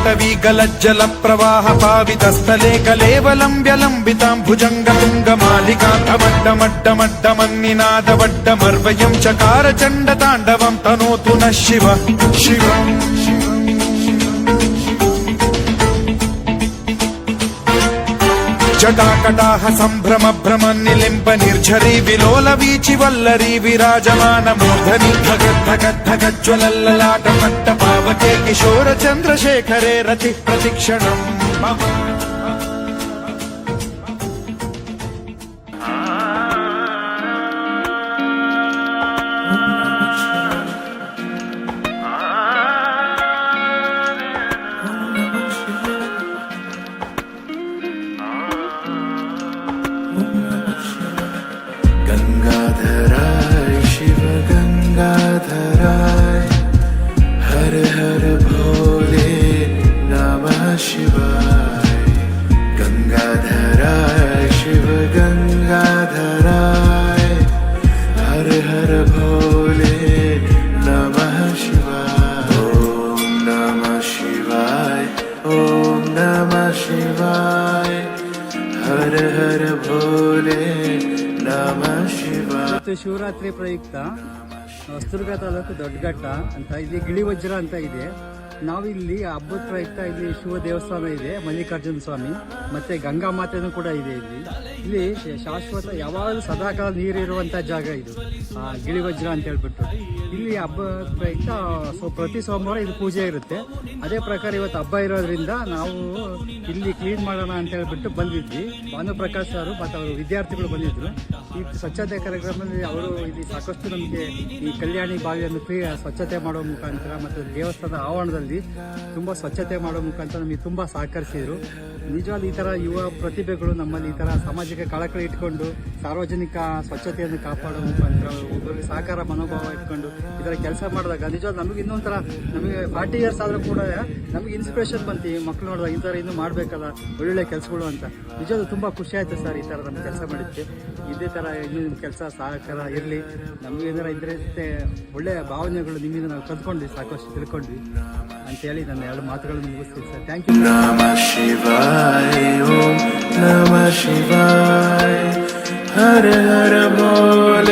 ಪಾಟವಿ ಗಲಜ್ಜಲ ಪ್ರವಾಹ ಪಾವಿತಸ್ಥಲೆ ಕಲೇವಲಂಬ್ಯ ಲಂಬಿತಾಂ ಭುಜಂಗ ತುಂಗ ಮಾಲಿಕಾಂತ ಮಡ್ಡ ಮಡ್ಡ ಮಡ್ಡ ಮನ್ನಿನಾದ ವಡ್ಡ ಮರ್ವಯಂ ಚಕಾರ ಚಂಡ ತಾಂಡವಂ ತನೋತು ನ ಶಿವ ಶಿವ ಜಟಾಕಟಾಹ ಸಂಭ್ರಮ ಭ್ರಮ ನಿಲಿಂಬ ನಿರ್ಝರಿ ವಿಲೋಲ ವೀಚಿ ವಲ್ಲರಿ ವಿರಾಜಮಾನ ಮೂರ್ಧನಿ ಧಗಜ್ವಲಲ್ಲಾಟ ಪಟ್ಟ ಪಾವಕೆ ಕಿಶೋರ ಚಂದ್ರಶೇಖರೇ ರತಿ ಪ್ರತಿಕ್ಷಣಂ ಮಮ गंगाधराय शिव गंगाधराय हर हर भोले नमः शिवाय गंगाधराय शिव गंगाधराय हर हर भोले नमः शिवाय ओम नमः शिवाय ओम नमः शिवाय हर हर भोले ಇವತ್ತು ಶಿವರಾತ್ರಿ ಪ್ರಯುಕ್ತ ಹೊಸದುರ್ಗ ತಾಲೂಕು ದೊಡ್ಡಘಟ್ಟ ಅಂತ ಇಲ್ಲಿ ಗಿಳಿವಜ್ರ ಅಂತ ಇದೆ. ನಾವಿಲ್ಲಿ ಹಬ್ಬದ ಪ್ರಯುಕ್ತ ಇಲ್ಲಿ ಶಿವ ದೇವಸ್ಥಾನ ಇದೆ, ಮಲ್ಲಿಕಾರ್ಜುನ ಸ್ವಾಮಿ, ಮತ್ತೆ ಗಂಗಾ ಮಾತೆನೂ ಕೂಡ ಇದೆ. ಇಲ್ಲಿ ಶಾಶ್ವತ ಯಾವಾಗಲೂ ಸದಾಕಾಲ ನೀರಿರುವಂತ ಜಾಗ ಇದು, ಗಿಳಿವಜ್ರ ಅಂತ ಹೇಳ್ಬಿಟ್ಟು. ಇಲ್ಲಿ ಹಬ್ಬ ಪ್ರಯುಕ್ತ ಪ್ರತಿ ಸೋಮವಾರ ಇದು ಪೂಜೆ ಇರುತ್ತೆ. ಅದೇ ಪ್ರಕಾರ ಇವತ್ತು ಹಬ್ಬ ಇರೋದ್ರಿಂದ ನಾವು ಇಲ್ಲಿ ಕ್ಲೀನ್ ಮಾಡೋಣ ಅಂತ ಹೇಳ್ಬಿಟ್ಟು ಬಂದಿದ್ವಿ. ಭಾನುಪ್ರಕಾಶ್ ಅವರು ಮತ್ತು ಅವರು ವಿದ್ಯಾರ್ಥಿಗಳು ಬಂದಿದ್ರು. ಈ ಸ್ವಚ್ಛತೆ ಕಾರ್ಯಕ್ರಮದಲ್ಲಿ ಅವರು ಇಲ್ಲಿ ಸಾಕಷ್ಟು ನಮಗೆ ಈ ಕಲ್ಯಾಣಿ ಬಾವಿಯನ್ನು ಸ್ವಚ್ಛತೆ ಮಾಡೋ ಮುಖಾಂತರ ಮತ್ತು ದೇವಸ್ಥಾನದ ಆವರಣದಲ್ಲಿ ತುಂಬಾ ಸ್ವಚ್ಛತೆ ಮಾಡೋ ಮುಖಾಂತರ ನಮಗೆ ತುಂಬಾ ಸಹಕರಿಸಿದ್ರು. ನಿಜವಾದ ಈ ತರ ಯುವ ಪ್ರತಿಭೆಗಳು ನಮ್ಮಲ್ಲಿ ಈ ತರ ಸಾಮಾಜಿಕ ಕಳಕಳಿ ಇಟ್ಕೊಂಡು ಸಾರ್ವಜನಿಕ ಸ್ವಚ್ಛತೆಯನ್ನು ಕಾಪಾಡೋ ಮುಖಾಂತರ ಒಬ್ಬರಿಗೆ ಸಹಕಾರ ಮನೋಭಾವ ಇಟ್ಕೊಂಡು ಈ ತರ ಕೆಲಸ ಮಾಡಿದಾಗ ನಿಜವಾದ ನಮಗೆ ಇನ್ನೊಂಥರ, ನಮಗೆ 40 ಇಯರ್ಸ್ ಆದ್ರೂ ಕೂಡ ನಮಗೆ ಇನ್ಸ್ಪಿರೇಷನ್ ಬಂತು. ಮಕ್ಕಳು ನೋಡಿದಾಗ ಈ ತರ ಇನ್ನೂ ಮಾಡ್ಬೇಕಲ್ಲ ಒಳ್ಳೊಳ್ಳೆ ಕೆಲಸಗಳು ಅಂತ. ನಿಜವಾದ ತುಂಬಾ ಖುಷಿ ಆಯ್ತು ಸರ್ ಈ ತರ ನಮ್ಗೆ ಕೆಲಸ ಮಾಡಿದ್ದೆ. ಇದೇ ತರ ಇನ್ನೂ ನಿಮ್ಮ ಕೆಲಸ ಸಹಕಾರ ಇರಲಿ. ನಮ್ಗೆ ಏನಾರ ಇದ್ರೆ ಒಳ್ಳೆ ಭಾವನೆಗಳು ನಿಮ್ಮಿಂದ ನಾವು ಕಲ್ತ್ಕೊಂಡ್ವಿ, ಸಾಕಷ್ಟು ತಿಳ್ಕೊಂಡ್ವಿ ಅಂತೇಳಿ ನನ್ನ 2 ಮಾತುಗಳನ್ನು ಮುಗಿಸ್ತೀನಿ ಸರ್. Thank you. ನಮಃ ಶಿವಾಯ ಓಂ ನಮಃ ಶಿವಾಯ ಹರ ಹರ ಭೋಲೆ